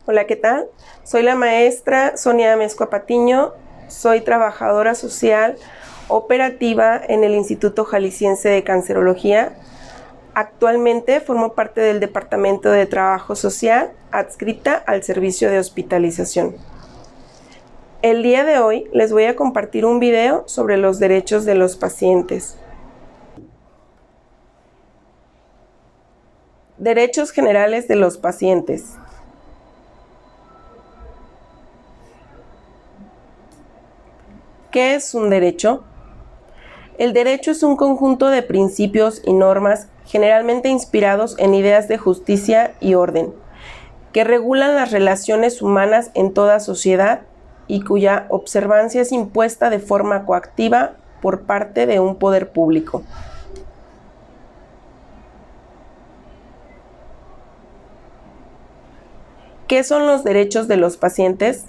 Hola, ¿qué tal? Soy la maestra Sonia Amezcua Patiño, soy trabajadora social operativa en el Instituto Jalisciense de Cancerología. Actualmente formo parte del Departamento de Trabajo Social, adscrita al servicio de hospitalización. El día de hoy les voy a compartir un video sobre los derechos de los pacientes. Derechos generales de los pacientes. ¿Qué es un derecho? El derecho es un conjunto de principios y normas generalmente inspirados en ideas de justicia y orden, que regulan las relaciones humanas en toda sociedad y cuya observancia es impuesta de forma coactiva por parte de un poder público. ¿Qué son los derechos de los pacientes?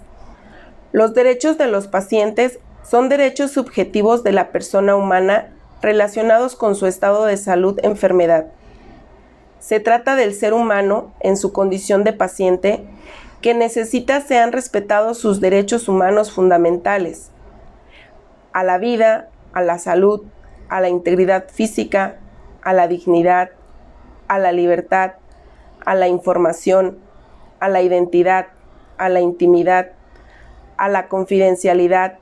Los derechos de los pacientes son derechos subjetivos de la persona humana relacionados con su estado de salud-enfermedad. Se trata del ser humano en su condición de paciente que necesita sean respetados sus derechos humanos fundamentales: a la vida, a la salud, a la integridad física, a la dignidad, a la libertad, a la información, a la identidad, a la intimidad, a la confidencialidad,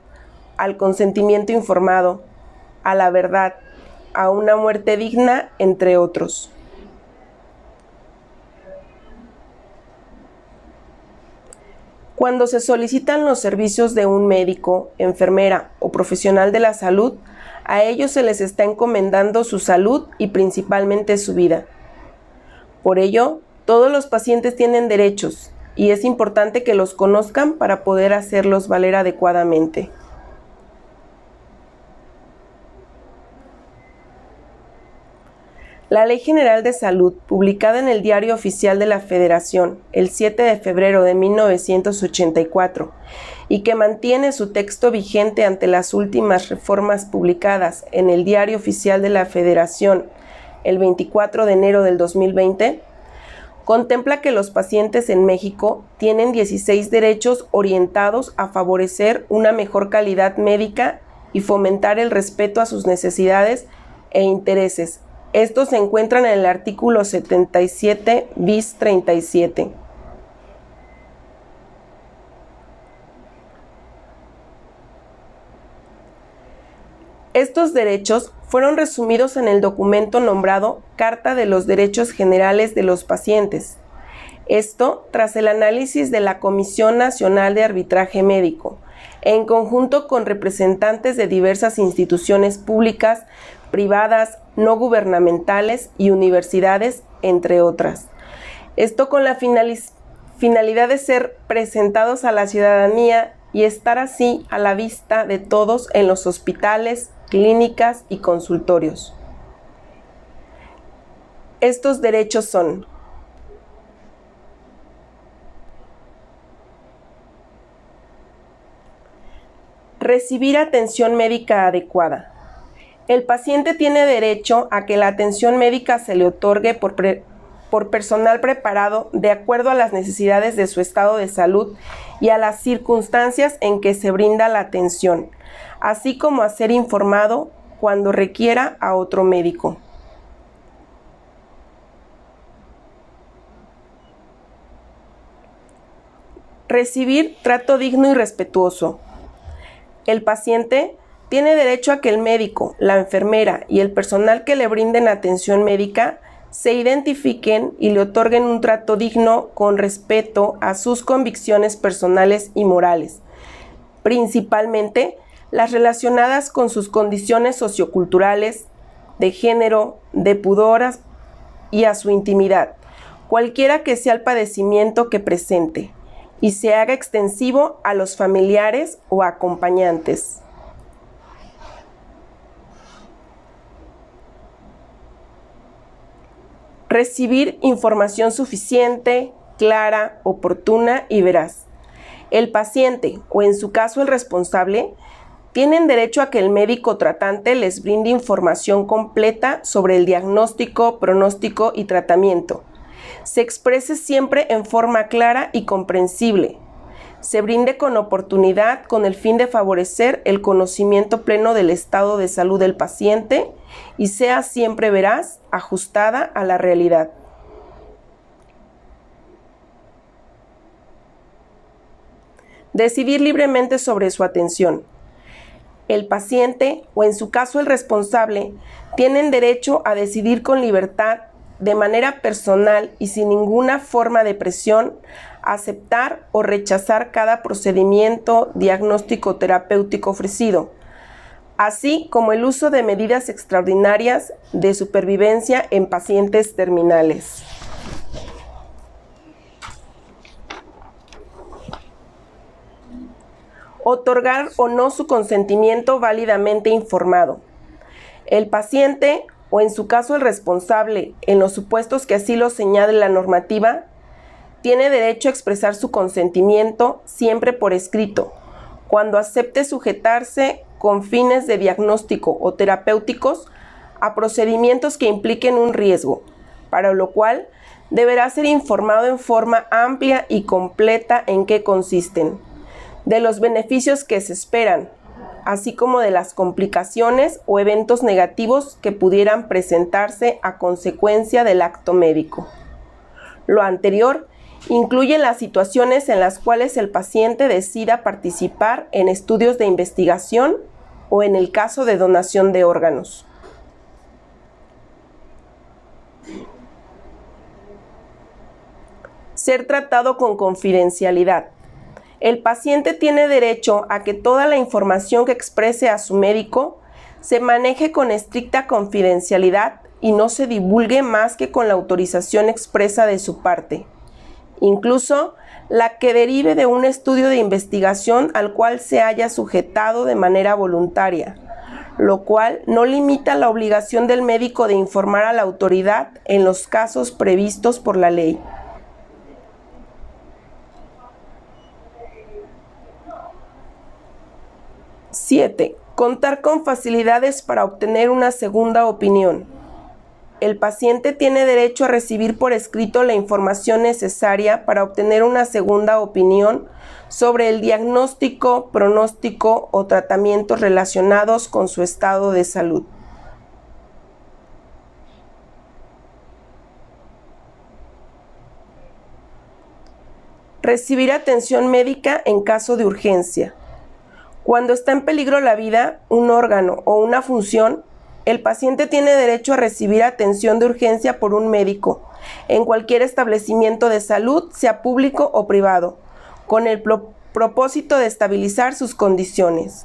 al consentimiento informado, a la verdad, a una muerte digna, entre otros. Cuando se solicitan los servicios de un médico, enfermera o profesional de la salud, a ellos se les está encomendando su salud y principalmente su vida. Por ello, todos los pacientes tienen derechos y es importante que los conozcan para poder hacerlos valer adecuadamente. La Ley General de Salud, publicada en el Diario Oficial de la Federación el 7 de febrero de 1984, y que mantiene su texto vigente ante las últimas reformas publicadas en el Diario Oficial de la Federación el 24 de enero del 2020, contempla que los pacientes en México tienen 16 derechos orientados a favorecer una mejor calidad médica y fomentar el respeto a sus necesidades e intereses. Estos se encuentran en el artículo 77 bis 37. Estos derechos fueron resumidos en el documento nombrado Carta de los Derechos Generales de los Pacientes. Esto tras el análisis de la Comisión Nacional de Arbitraje Médico, en conjunto con representantes de diversas instituciones públicas, privadas, no gubernamentales y universidades, entre otras. Esto con la finalidad de ser presentados a la ciudadanía y estar así a la vista de todos en los hospitales, clínicas y consultorios. Estos derechos son: recibir atención médica adecuada. El paciente tiene derecho a que la atención médica se le otorgue por personal preparado de acuerdo a las necesidades de su estado de salud y a las circunstancias en que se brinda la atención, así como a ser informado cuando requiera a otro médico. Recibir trato digno y respetuoso. El paciente tiene derecho a que el médico, la enfermera y el personal que le brinden atención médica se identifiquen y le otorguen un trato digno con respeto a sus convicciones personales y morales, principalmente las relacionadas con sus condiciones socioculturales, de género, de pudor y a su intimidad, cualquiera que sea el padecimiento que presente, y se haga extensivo a los familiares o acompañantes. Recibir información suficiente, clara, oportuna y veraz. El paciente, o en su caso el responsable, tienen derecho a que el médico tratante les brinde información completa sobre el diagnóstico, pronóstico y tratamiento, se exprese siempre en forma clara y comprensible, se brinde con oportunidad con el fin de favorecer el conocimiento pleno del estado de salud del paciente y sea siempre veraz, ajustada a la realidad. Decidir libremente sobre su atención. El paciente, o en su caso el responsable, tienen derecho a decidir con libertad, de manera personal y sin ninguna forma de presión, aceptar o rechazar cada procedimiento diagnóstico terapéutico ofrecido, así como el uso de medidas extraordinarias de supervivencia en pacientes terminales. Otorgar o no su consentimiento válidamente informado. El paciente, o en su caso el responsable, en los supuestos que así lo señale la normativa, tiene derecho a expresar su consentimiento siempre por escrito, cuando acepte sujetarse con fines de diagnóstico o terapéuticos a procedimientos que impliquen un riesgo, para lo cual deberá ser informado en forma amplia y completa en qué consisten, de los beneficios que se esperan, así como de las complicaciones o eventos negativos que pudieran presentarse a consecuencia del acto médico. Lo anterior incluye las situaciones en las cuales el paciente decida participar en estudios de investigación o en el caso de donación de órganos. Ser tratado con confidencialidad. El paciente tiene derecho a que toda la información que exprese a su médico se maneje con estricta confidencialidad y no se divulgue más que con la autorización expresa de su parte, incluso la que derive de un estudio de investigación al cual se haya sujetado de manera voluntaria, lo cual no limita la obligación del médico de informar a la autoridad en los casos previstos por la ley. ¡7! Contar con facilidades para obtener una segunda opinión. El paciente tiene derecho a recibir por escrito la información necesaria para obtener una segunda opinión sobre el diagnóstico, pronóstico o tratamientos relacionados con su estado de salud. Recibir atención médica en caso de urgencia. Cuando está en peligro la vida, un órgano o una función, el paciente tiene derecho a recibir atención de urgencia por un médico en cualquier establecimiento de salud, sea público o privado, con el propósito de estabilizar sus condiciones.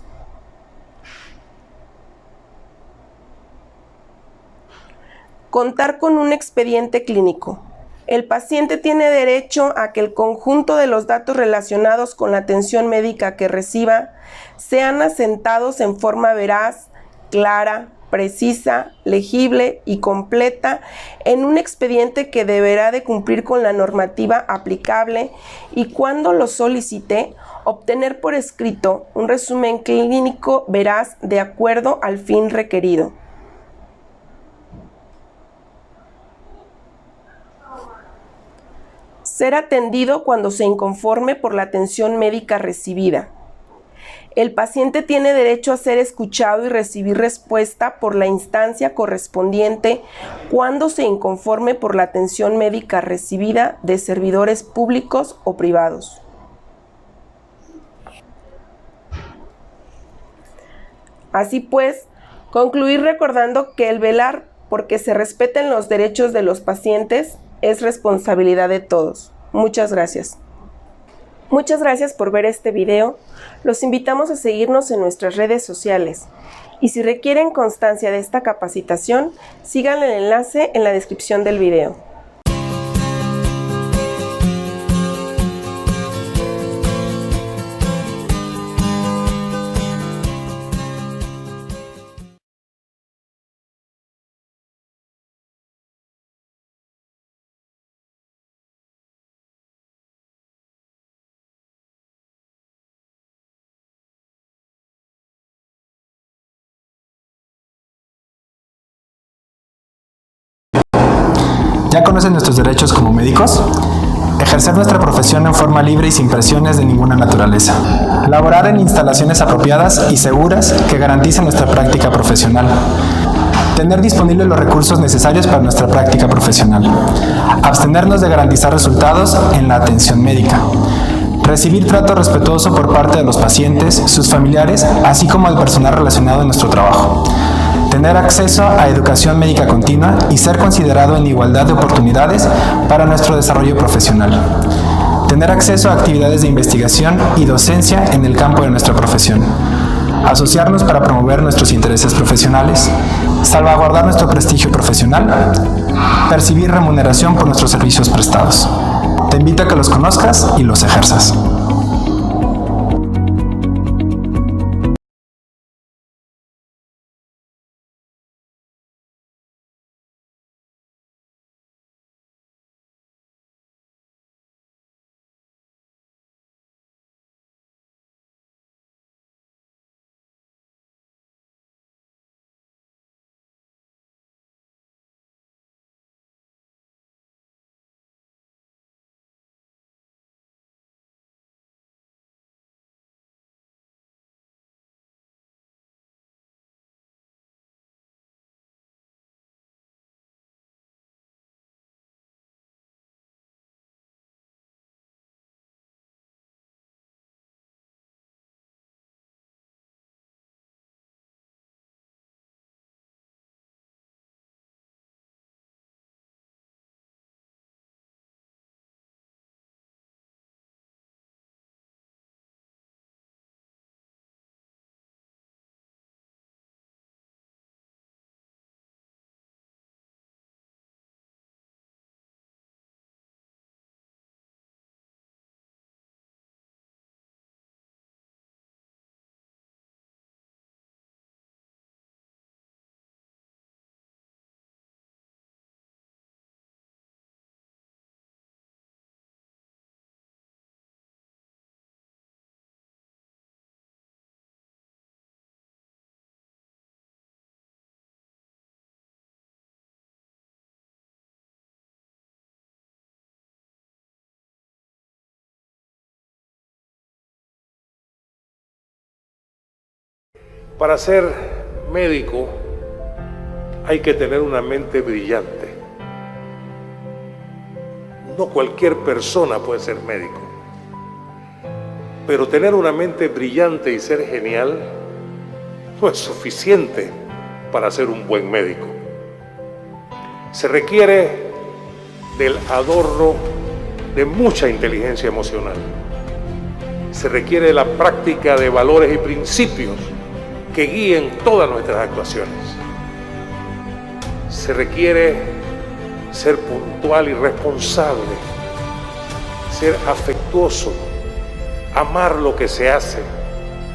Contar con un expediente clínico. El paciente tiene derecho a que el conjunto de los datos relacionados con la atención médica que reciba sean asentados en forma veraz, clara, precisa, legible y completa en un expediente que deberá de cumplir con la normativa aplicable y, cuando lo solicite, obtener por escrito un resumen clínico veraz de acuerdo al fin requerido. Ser atendido cuando se inconforme por la atención médica recibida. El paciente tiene derecho a ser escuchado y recibir respuesta por la instancia correspondiente cuando se inconforme por la atención médica recibida de servidores públicos o privados. Así pues, concluir recordando que el velar porque se respeten los derechos de los pacientes es responsabilidad de todos. Muchas gracias. Muchas gracias por ver este video. Los invitamos a seguirnos en nuestras redes sociales. Y si requieren constancia de esta capacitación, sigan el enlace en la descripción del video. ¿Ya conocen nuestros derechos como médicos? Ejercer nuestra profesión en forma libre y sin presiones de ninguna naturaleza. Laborar en instalaciones apropiadas y seguras que garanticen nuestra práctica profesional. Tener disponibles los recursos necesarios para nuestra práctica profesional. Abstenernos de garantizar resultados en la atención médica. Recibir trato respetuoso por parte de los pacientes, sus familiares, así como del personal relacionado en nuestro trabajo. Tener acceso a educación médica continua y ser considerado en igualdad de oportunidades para nuestro desarrollo profesional. Tener acceso a actividades de investigación y docencia en el campo de nuestra profesión. Asociarnos para promover nuestros intereses profesionales. Salvaguardar nuestro prestigio profesional. Percibir remuneración por nuestros servicios prestados. Te invito a que los conozcas y los ejerzas. Para ser médico hay que tener una mente brillante. No cualquier persona puede ser médico, pero tener una mente brillante y ser genial no es suficiente para ser un buen médico. Se requiere del adorno de mucha inteligencia emocional. Se requiere la práctica de valores y principios que guíen todas nuestras actuaciones. Se requiere ser puntual y responsable, ser afectuoso, amar lo que se hace,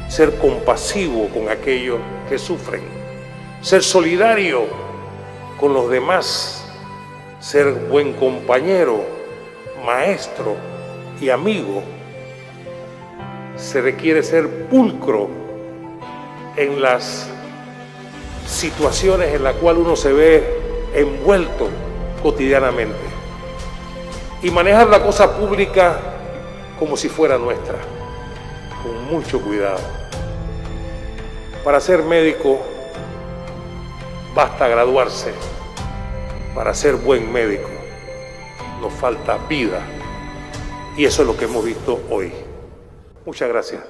ser compasivo con aquellos que sufren, ser solidario con los demás, ser buen compañero, maestro y amigo. Se requiere ser pulcro en las situaciones en las cuales uno se ve envuelto cotidianamente y manejar la cosa pública como si fuera nuestra, con mucho cuidado. Para ser médico basta graduarse. Para ser buen médico nos falta vida, y eso es lo que hemos visto hoy. Muchas gracias.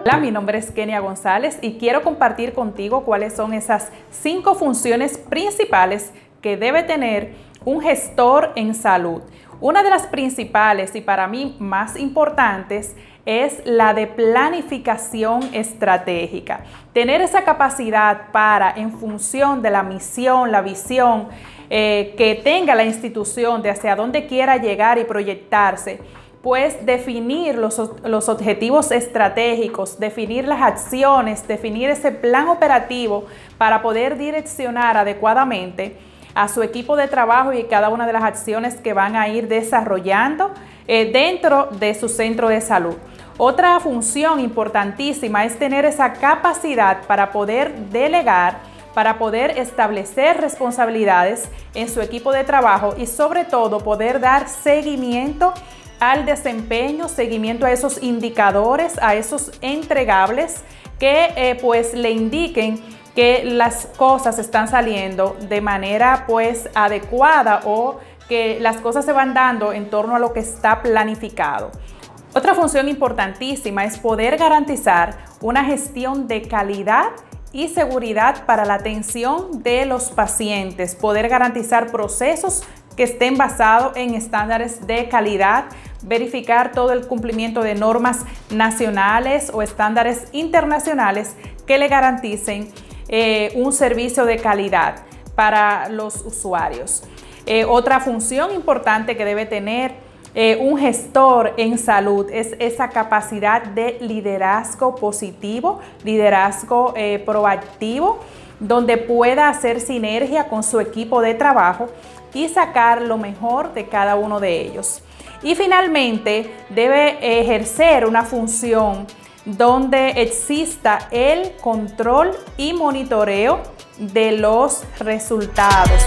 Hola, mi nombre es Kenia González y quiero compartir contigo cuáles son esas 5 funciones principales que debe tener un gestor en salud. Una de las principales y para mí más importantes es la de planificación estratégica. Tener esa capacidad para, en función de la misión, la visión que tenga la institución de hacia dónde quiera llegar y proyectarse, pues definir los objetivos estratégicos, definir las acciones, definir ese plan operativo para poder direccionar adecuadamente a su equipo de trabajo y cada una de las acciones que van a ir desarrollando dentro de su centro de salud. Otra función importantísima es tener esa capacidad para poder delegar, para poder establecer responsabilidades en su equipo de trabajo y sobre todo poder dar seguimiento al desempeño, seguimiento a esos indicadores, a esos entregables que pues le indiquen que las cosas están saliendo de manera pues adecuada o que las cosas se van dando en torno a lo que está planificado. Otra función importantísima es poder garantizar una gestión de calidad y seguridad para la atención de los pacientes, poder garantizar procesos que estén basados en estándares de calidad, verificar todo el cumplimiento de normas nacionales o estándares internacionales que le garanticen un servicio de calidad para los usuarios. Otra función importante que debe tener un gestor en salud es esa capacidad de liderazgo positivo, liderazgo proactivo, donde pueda hacer sinergia con su equipo de trabajo y sacar lo mejor de cada uno de ellos. Y finalmente debe ejercer una función donde exista el control y monitoreo de los resultados.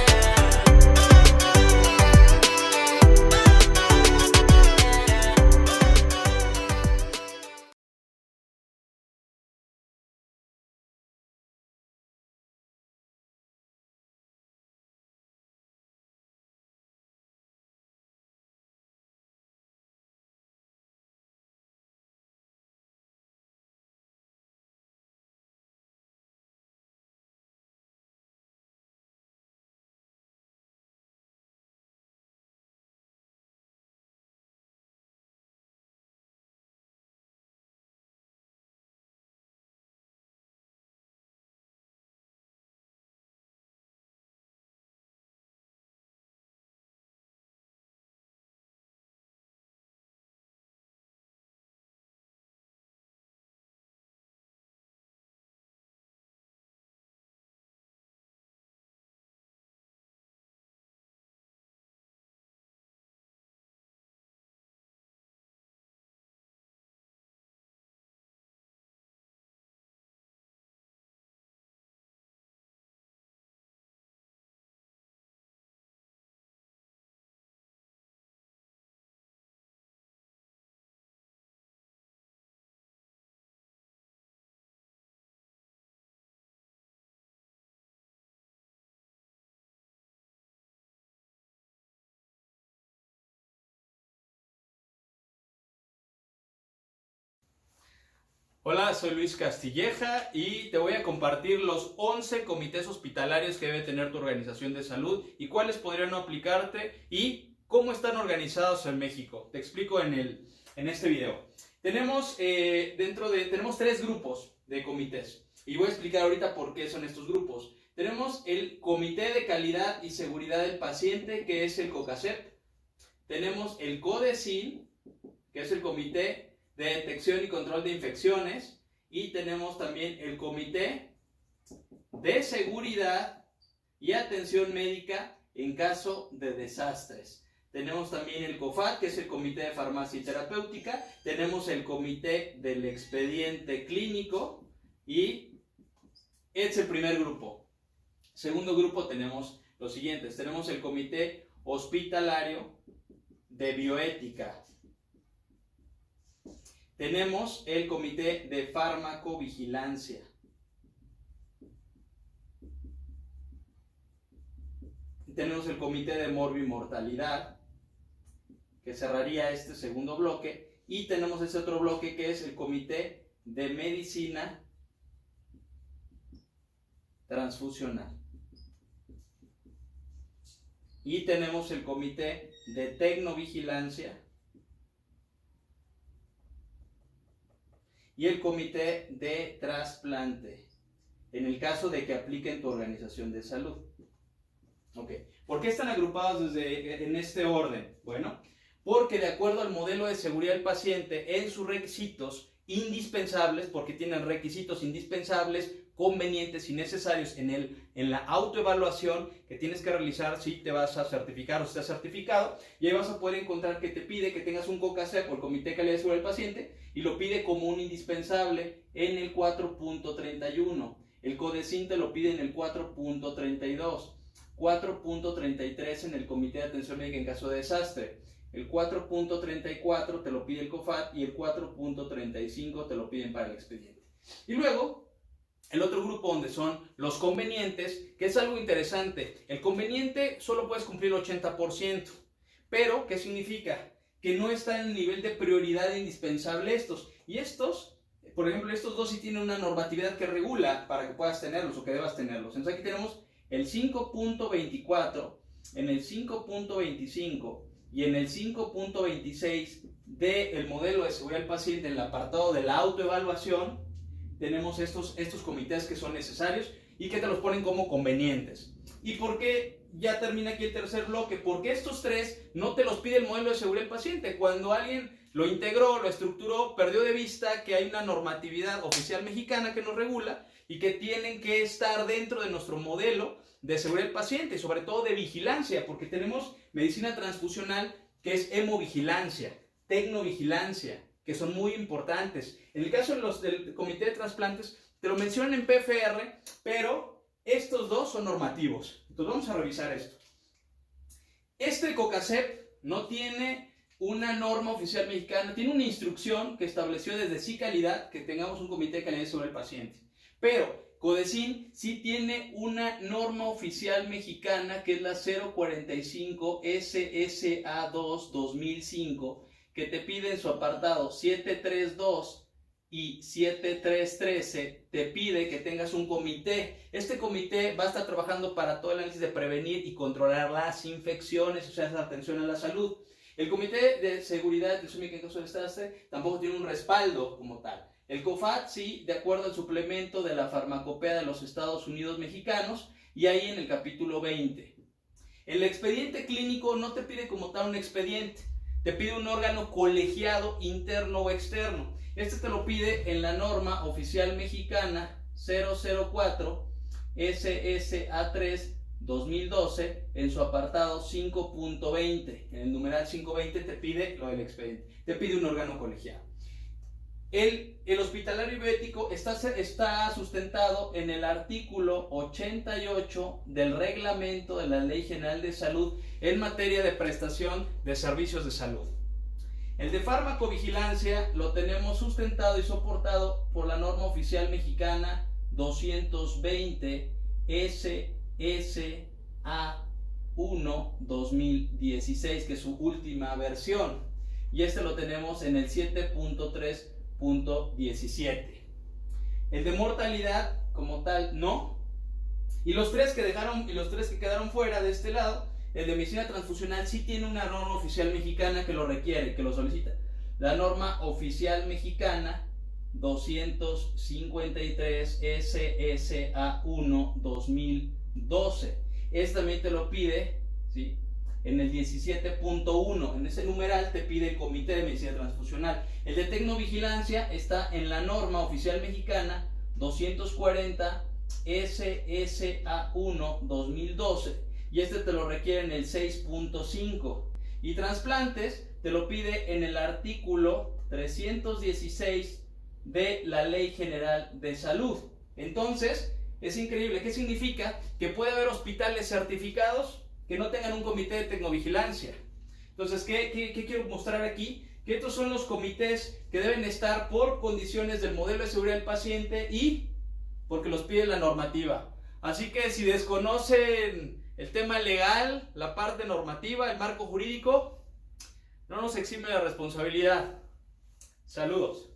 Hola, soy Luis Castilleja y te voy a compartir los 11 comités hospitalarios que debe tener tu organización de salud y cuáles podrían no aplicarte y cómo están organizados en México. Te explico en este video. Tenemos 3 grupos de comités y voy a explicar ahorita por qué son estos grupos. Tenemos el Comité de Calidad y Seguridad del Paciente, que es el COCACEP. Tenemos el CODECIN, que es el Comité de Detección y Control de Infecciones, y tenemos también el Comité de Seguridad y Atención Médica en caso de desastres. Tenemos también el COFAT, que es el Comité de Farmacia y Terapéutica. Tenemos el Comité del Expediente Clínico y es el primer grupo. Segundo grupo tenemos los siguientes. Tenemos el Comité Hospitalario de Bioética. Tenemos el Comité de Farmacovigilancia. Tenemos el Comité de Morbimortalidad, que cerraría este segundo bloque. Y tenemos ese otro bloque que es el Comité de medicina transfusional. Y tenemos el comité de tecnovigilancia y el comité de trasplante, en el caso de que aplique en tu organización de salud. Ok, ¿por qué están agrupados en este orden? Bueno, porque de acuerdo al modelo de seguridad del paciente, en sus requisitos indispensables, porque tienen requisitos indispensables, convenientes y necesarios en la autoevaluación que tienes que realizar si te vas a certificar o si estás certificado, y ahí vas a poder encontrar que te pide que tengas un COCACEP o el Comité de Calidad de Seguridad del Paciente, y lo pide como un indispensable en el 4.31. El CODECIN te lo pide en el 4.32. 4.33 en el Comité de Atención Médica en caso de desastre. El 4.34 te lo pide el COFAT y el 4.35 te lo piden para el expediente. Y luego, el otro grupo donde son los convenientes, que es algo interesante. El conveniente solo puedes cumplir el 80%, pero ¿qué significa? Que no está en el nivel de prioridad indispensable estos. Y estos, por ejemplo, estos dos sí tienen una normatividad que regula para que puedas tenerlos o que debas tenerlos. Entonces aquí tenemos el 5.24, en el 5.25 y en el 5.26 del modelo de seguridad del paciente, en el apartado de la autoevaluación, tenemos estos comités que son necesarios y que te los ponen como convenientes. ¿Y por qué ya termina aquí el tercer bloque? Porque estos tres no te los pide el modelo de seguridad del paciente. Cuando alguien lo integró, lo estructuró, perdió de vista que hay una normatividad oficial mexicana que nos regula y que tienen que estar dentro de nuestro modelo de seguridad del paciente y sobre todo de vigilancia, porque tenemos medicina transfusional que es hemovigilancia, tecnovigilancia, que son muy importantes. En el caso del comité de trasplantes, te lo mencionan en PFR, pero estos dos son normativos. Entonces vamos a revisar esto. Este COCACEP no tiene una norma oficial mexicana, tiene una instrucción que estableció desde CICalidad que tengamos un comité de calidad sobre el paciente. Pero CODECIN sí tiene una norma oficial mexicana que es la 045 SSA2 2005, que te pide en su apartado 732 y 7313, te pide que tengas un comité. Este comité va a estar trabajando para todo el análisis de prevenir y controlar las infecciones, o sea, esa atención a la salud. El Comité de Seguridad de Atención Médica en caso de desastre tampoco tiene un respaldo como tal. El COFAT sí, de acuerdo al suplemento de la farmacopea de los Estados Unidos mexicanos, y ahí en el capítulo 20. El expediente clínico no te pide como tal un expediente, te pide un órgano colegiado interno o externo. Este te lo pide en la norma oficial mexicana 004 SSA3 2012 en su apartado 5.20. En el numeral 5.20 te pide lo del expediente, te pide un órgano colegiado. El hospitalario bioético está sustentado en el artículo 88 del reglamento de la Ley General de Salud en materia de prestación de servicios de salud. El de farmacovigilancia lo tenemos sustentado y soportado por la norma oficial mexicana 220 SSA1 2016, que es su última versión, y este lo tenemos en el 7.3.17. El de mortalidad como tal no, y los tres que quedaron fuera de este lado. El de medicina transfusional sí tiene una norma oficial mexicana que lo requiere, que lo solicita. La norma oficial mexicana 253 SSA1 2012. Esta también te lo pide, ¿sí?, en el 17.1. En ese numeral te pide el Comité de Medicina Transfusional. El de tecnovigilancia está en la norma oficial mexicana 240 SSA1 2012. Y este te lo requiere en el 6.5. Y trasplantes te lo pide en el artículo 316 de la Ley General de Salud. Entonces, es increíble. ¿Qué significa? Que puede haber hospitales certificados que no tengan un comité de tecnovigilancia. Entonces, ¿qué quiero mostrar aquí? Que estos son los comités que deben estar por condiciones del modelo de seguridad del paciente y porque los pide la normativa. Así que si desconocen el tema legal, la parte normativa, el marco jurídico, no nos exime la responsabilidad. Saludos.